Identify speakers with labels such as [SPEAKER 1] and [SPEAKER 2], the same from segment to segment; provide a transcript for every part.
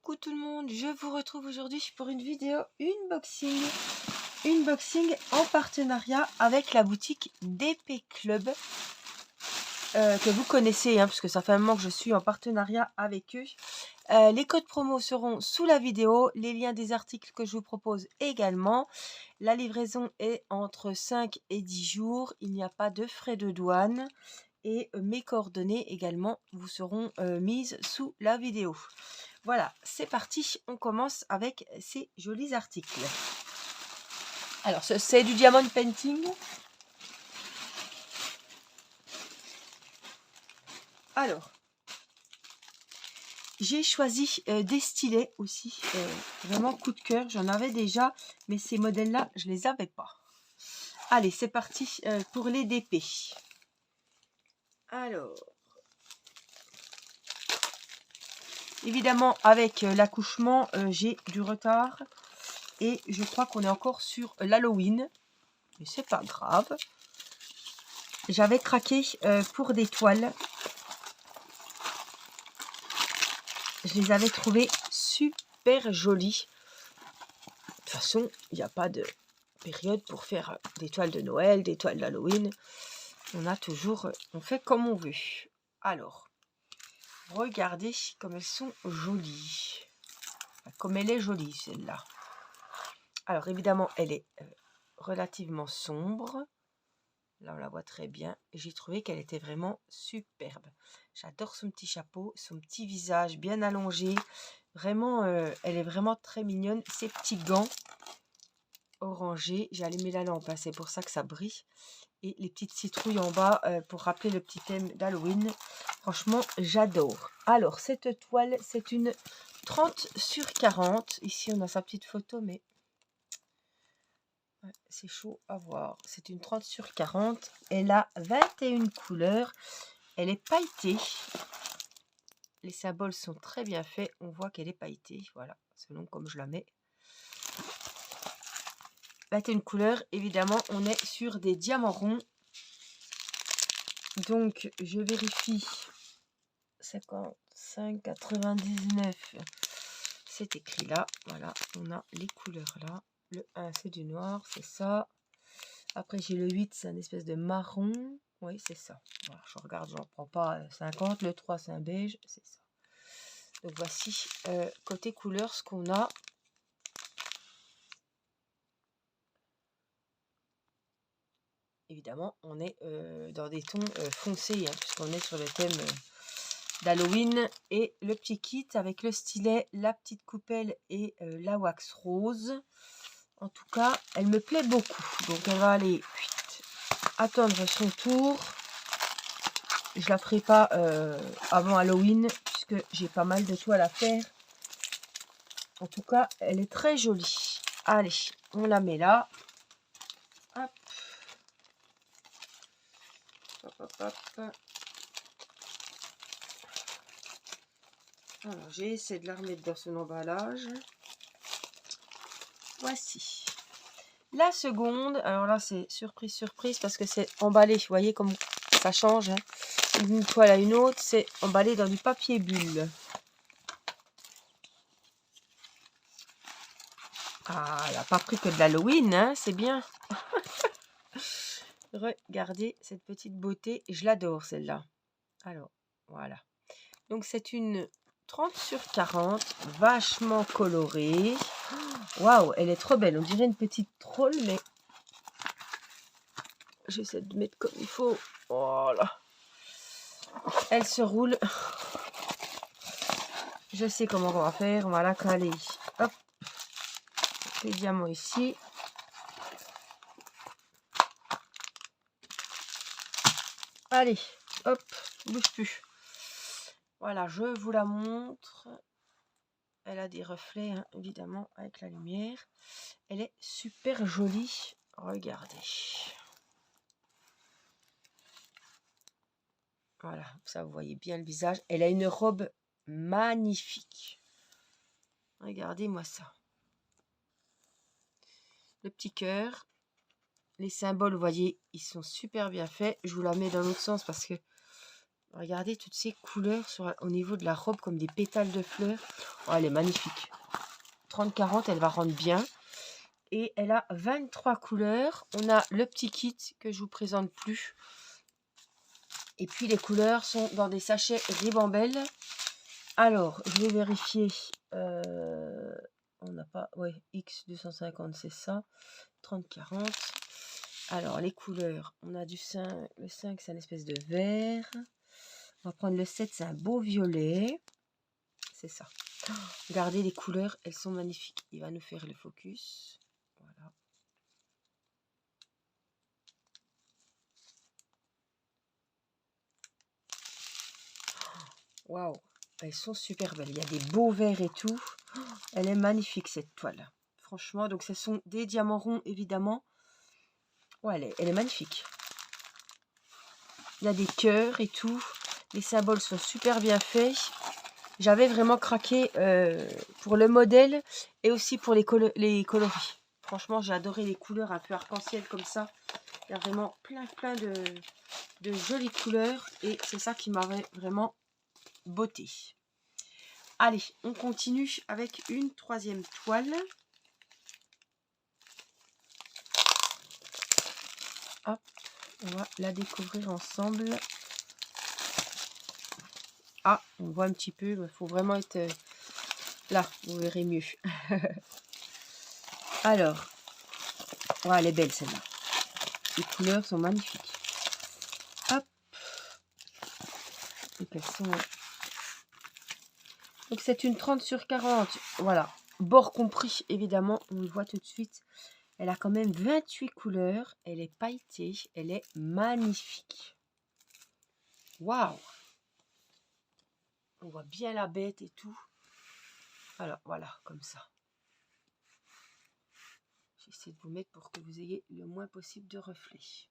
[SPEAKER 1] Coucou tout le monde, je vous retrouve aujourd'hui pour une vidéo unboxing en partenariat avec la boutique DP Club que vous connaissez puisque ça fait un moment que je suis en partenariat avec eux. Les codes promo seront sous la vidéo, les liens des articles que je vous propose également. La livraison est entre 5 et 10 jours, il n'y a pas de frais de douane. Et mes coordonnées également vous seront mises sous la vidéo. Voilà, c'est parti, on commence avec ces jolis articles. Alors, c'est du diamond painting. Alors, j'ai choisi des stylets aussi, vraiment coup de cœur. J'en avais déjà, mais ces modèles-là, je les avais pas. Allez, c'est parti pour les DP. Alors, évidemment, avec l'accouchement, j'ai du retard. Et je crois qu'on est encore sur l'Halloween. Mais c'est pas grave. J'avais craqué pour des toiles. Je les avais trouvées super jolies. De toute façon, il n'y a pas de période pour faire des toiles de Noël, des toiles d'Halloween. On fait comme on veut. Alors, regardez comme elles sont jolies. Enfin, comme elle est jolie, celle-là. Alors, évidemment, elle est relativement sombre. Là, on la voit très bien. J'ai trouvé qu'elle était vraiment superbe. J'adore son petit chapeau, son petit visage bien allongé. Vraiment, elle est vraiment très mignonne. Ses petits gants orangés. J'ai allumé la lampe, c'est pour ça que ça brille. Et les petites citrouilles en bas pour rappeler le petit thème d'Halloween. Franchement, j'adore. Alors, cette toile, c'est une 30 sur 40. Ici, on a sa petite photo, mais c'est chaud à voir. C'est une 30 sur 40. Elle a 21 couleurs. Elle est pailletée. Les symboles sont très bien faits. On voit qu'elle est pailletée. Voilà, selon comme je la mets. 21 couleurs. Évidemment, on est sur des diamants ronds. Donc, je vérifie. 55,99. C'est écrit là. Voilà, on a les couleurs là. Le 1, c'est du noir, c'est ça. Après, j'ai le 8, c'est un espèce de marron. Oui, c'est ça. Voilà, je regarde, j'en prends pas 50. Le 3, c'est un beige, c'est ça. Donc, voici côté couleur ce qu'on a. Évidemment, on est dans des tons foncés, puisqu'on est sur le thème d'Halloween. Et le petit kit avec le stylet, la petite coupelle et la wax rose. En tout cas, elle me plaît beaucoup. Donc, elle va aller attendre son tour. Je la ferai pas avant Halloween, puisque j'ai pas mal de toiles à faire. En tout cas, elle est très jolie. Allez, on la met là. Hop. Hop, hop, hop. Alors, j'ai essayé de la remettre dans son emballage. Voici. La seconde, alors là, c'est surprise, surprise, parce que c'est emballé. Vous voyez comme ça change. D'une toile à une autre, c'est emballé dans du papier bulle. Ah, elle n'a pas pris que de l'Halloween, c'est bien. Regardez cette petite beauté, je l'adore celle-là. Alors, voilà. Donc, c'est une 30 sur 40, vachement colorée. Waouh, elle est trop belle. On dirait une petite troll, mais j'essaie de mettre comme il faut. Voilà. Elle se roule. Je sais comment on va faire. On va la caler. Hop. Les diamants ici. Allez, hop, bouge plus. Voilà, je vous la montre. Elle a des reflets, évidemment, avec la lumière. Elle est super jolie. Regardez. Voilà, ça, vous voyez bien le visage. Elle a une robe magnifique. Regardez-moi ça. Le petit cœur. Les symboles, vous voyez, ils sont super bien faits. Je vous la mets dans l'autre sens parce que Regardez toutes ces couleurs au niveau de la robe comme des pétales de fleurs. Oh, elle est magnifique. 30-40, elle va rendre bien. Et elle a 23 couleurs. On a le petit kit que je vous présente plus. Et puis les couleurs sont dans des sachets Ribambelle. Alors, je vais vérifier. On n'a pas... Ouais, X250, c'est ça. 30-40. Alors, les couleurs. On a du 5. Le 5, c'est une espèce de vert. On va prendre le 7, c'est un beau violet. C'est ça. Regardez les couleurs, elles sont magnifiques. Il va nous faire le focus. Voilà. Waouh, elles sont super belles. Il y a des beaux verts et tout. Elle est magnifique cette toile. Franchement, donc ce sont des diamants ronds évidemment. Ouais, elle est magnifique. Il y a des cœurs et tout. Les symboles sont super bien faits. J'avais vraiment craqué pour le modèle et aussi pour les coloris. Franchement, j'ai adoré les couleurs un peu arc-en-ciel comme ça. Il y a vraiment plein de jolies couleurs et c'est ça qui m'avait vraiment botté. Allez, on continue avec une troisième toile. Hop, on va la découvrir ensemble. Ah, on voit un petit peu, il faut vraiment être là, vous verrez mieux. Alors, ouais, elle est belle celle-là. Les couleurs sont magnifiques. Hop. Donc elles sont... Donc c'est une 30/40. Voilà. Bord compris, évidemment. On le voit tout de suite. Elle a quand même 28 couleurs. Elle est pailletée. Elle est magnifique. Waouh. On voit bien la bête et tout. Alors voilà, comme ça. J'essaie de vous mettre pour que vous ayez le moins possible de reflets.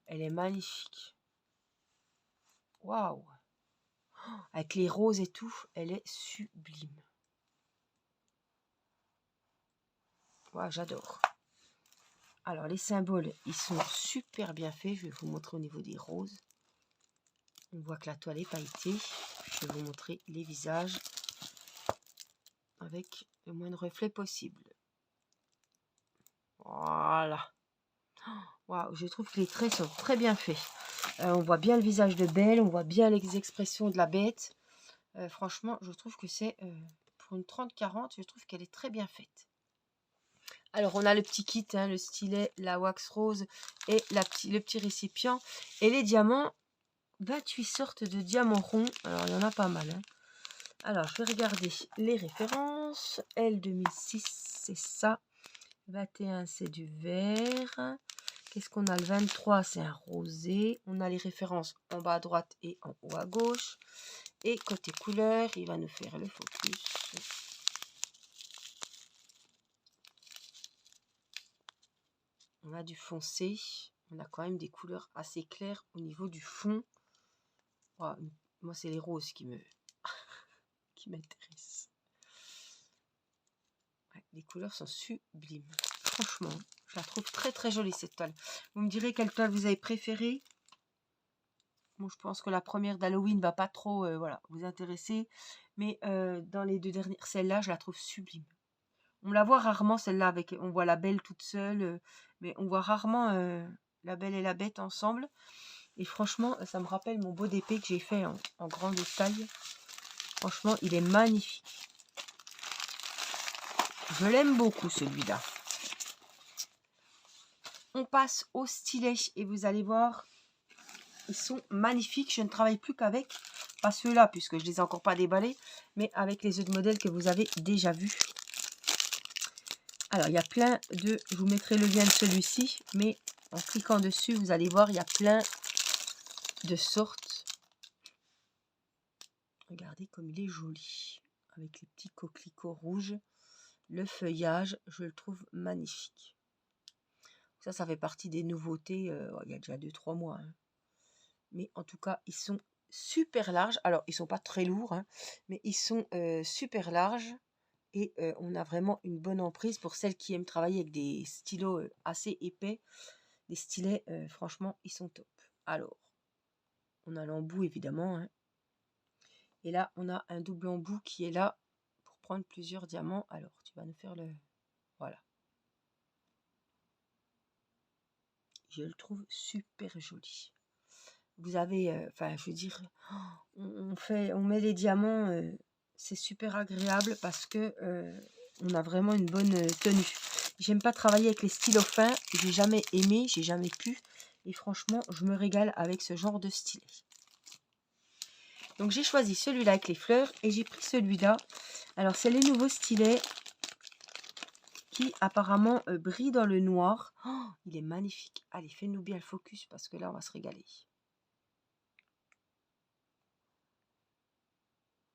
[SPEAKER 1] Elle est magnifique. Waouh. Avec les roses et tout, elle est sublime. Waouh, j'adore. Alors, les symboles, ils sont super bien faits. Je vais vous montrer au niveau des roses. On voit que la toile est pailletée. Je vais vous montrer les visages avec le moins de reflets possible. Voilà. Waouh, je trouve que les traits sont très bien faits. On voit bien le visage de Belle, on voit bien les expressions de la bête. Franchement, je trouve que c'est, pour une 30-40, je trouve qu'elle est très bien faite. Alors, on a le petit kit, hein, le stylet, la wax rose et le petit récipient. Et les diamants, 28 sortes de diamants ronds. Alors, il y en a pas mal. Hein. Alors, je vais regarder les références. L2006, c'est ça. 21, c'est du vert. Qu'est-ce qu'on a? Le 23, c'est un rosé. On a les références en bas à droite et en haut à gauche. Et côté couleur, il va nous faire le focus. On a du foncé. On a quand même des couleurs assez claires au niveau du fond. Oh, moi, c'est les roses qui m'intéressent. Ouais, les couleurs sont sublimes. Franchement, je la trouve très très jolie cette toile. Vous me direz quelle toile vous avez préférée. Bon, je pense que la première d'Halloween va pas trop voilà, vous intéresser. Mais dans les deux dernières, celle-là, je la trouve sublime. On la voit rarement, celle-là, avec on voit la Belle toute seule. Mais on voit rarement la Belle et la Bête ensemble. Et franchement, ça me rappelle mon beau d'épée que j'ai fait en grande taille. Franchement, il est magnifique. Je l'aime beaucoup, celui-là. On passe au stylet et vous allez voir, ils sont magnifiques. Je ne travaille plus qu'avec, pas ceux-là puisque je ne les ai encore pas déballés, mais avec les autres modèles que vous avez déjà vus. Alors, il y a plein de... Je vous mettrai le lien de celui-ci, mais en cliquant dessus, vous allez voir, il y a plein de sortes. Regardez comme il est joli. Avec les petits coquelicots rouges. Le feuillage, je le trouve magnifique. Ça fait partie des nouveautés. Il y a déjà 2-3 mois. Hein. Mais en tout cas, ils sont super larges. Alors, ils sont pas très lourds, hein, mais ils sont super larges. Et on a vraiment une bonne emprise pour celles qui aiment travailler avec des stylos assez épais. des stylets, franchement, ils sont top. Alors, on a l'embout évidemment, hein. Et là, on a un double embout qui est là pour prendre plusieurs diamants. Alors, tu vas nous faire le... Voilà. Je le trouve super joli. Vous avez, enfin, je veux dire, on met les diamants, c'est super agréable parce que on a vraiment une bonne tenue. J'aime pas travailler avec les stylos fins, j'ai jamais aimé, j'ai jamais pu. Et franchement, je me régale avec ce genre de stylet. Donc j'ai choisi celui-là avec les fleurs et j'ai pris celui-là. Alors c'est les nouveaux stylets qui apparemment brillent dans le noir. Oh, il est magnifique. Allez, fais-nous bien le focus parce que là on va se régaler.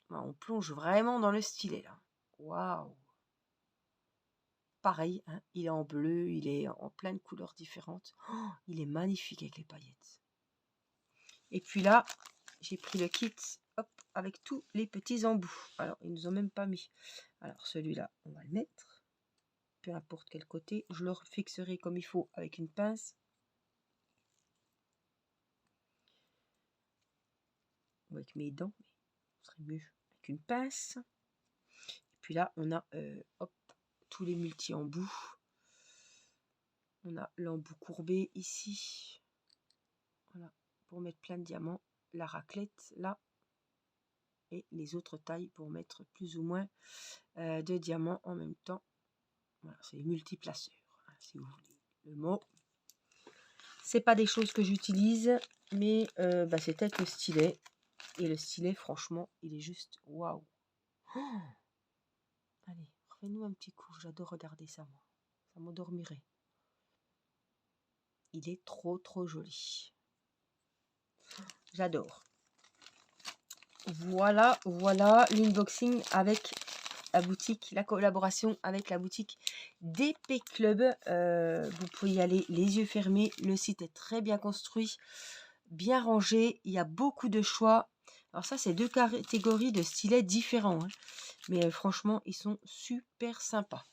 [SPEAKER 1] On plonge vraiment dans le stylet là. Waouh! Pareil, hein, il est en bleu, il est en plein de couleurs différentes. Oh, il est magnifique avec les paillettes. Et puis là, j'ai pris le kit hop, avec tous les petits embouts. Alors, ils nous ont même pas mis. Alors, celui-là, on va le mettre. Peu importe quel côté. Je le fixerai comme il faut avec une pince. Ou avec mes dents, mais ce serait mieux avec une pince. Et puis là, on a hop, tous les multi-embouts. On a l'embout courbé ici. Voilà, pour mettre plein de diamants. La raclette, là. Et les autres tailles pour mettre plus ou moins de diamants en même temps. Voilà, c'est multiplaceurs, hein, si vous voulez le mot. C'est pas des choses que j'utilise, mais c'est peut-être le stylet. Et le stylet, franchement, il est juste waouh. Oh, allez, refais-nous un petit coup. J'adore regarder ça, moi. Ça m'endormirait. Il est trop, trop joli. J'adore. Voilà, voilà l'inboxing avec la boutique, la collaboration avec la boutique DP Club. Vous pouvez y aller les yeux fermés. Le site est très bien construit, bien rangé. Il y a beaucoup de choix. Alors ça, c'est deux catégories de stylets différents, hein. Mais franchement, ils sont super sympas.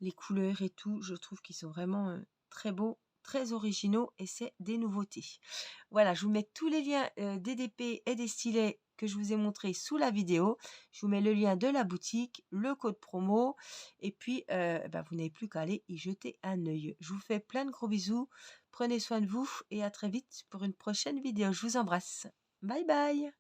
[SPEAKER 1] Les couleurs et tout, je trouve qu'ils sont vraiment très beaux, très originaux et c'est des nouveautés. Voilà, je vous mets tous les liens des DP et des stylets que je vous ai montré sous la vidéo. Je vous mets le lien de la boutique, le code promo et puis vous n'avez plus qu'à aller y jeter un œil. Je vous fais plein de gros bisous, prenez soin de vous et à très vite pour une prochaine vidéo. Je vous embrasse. Bye bye.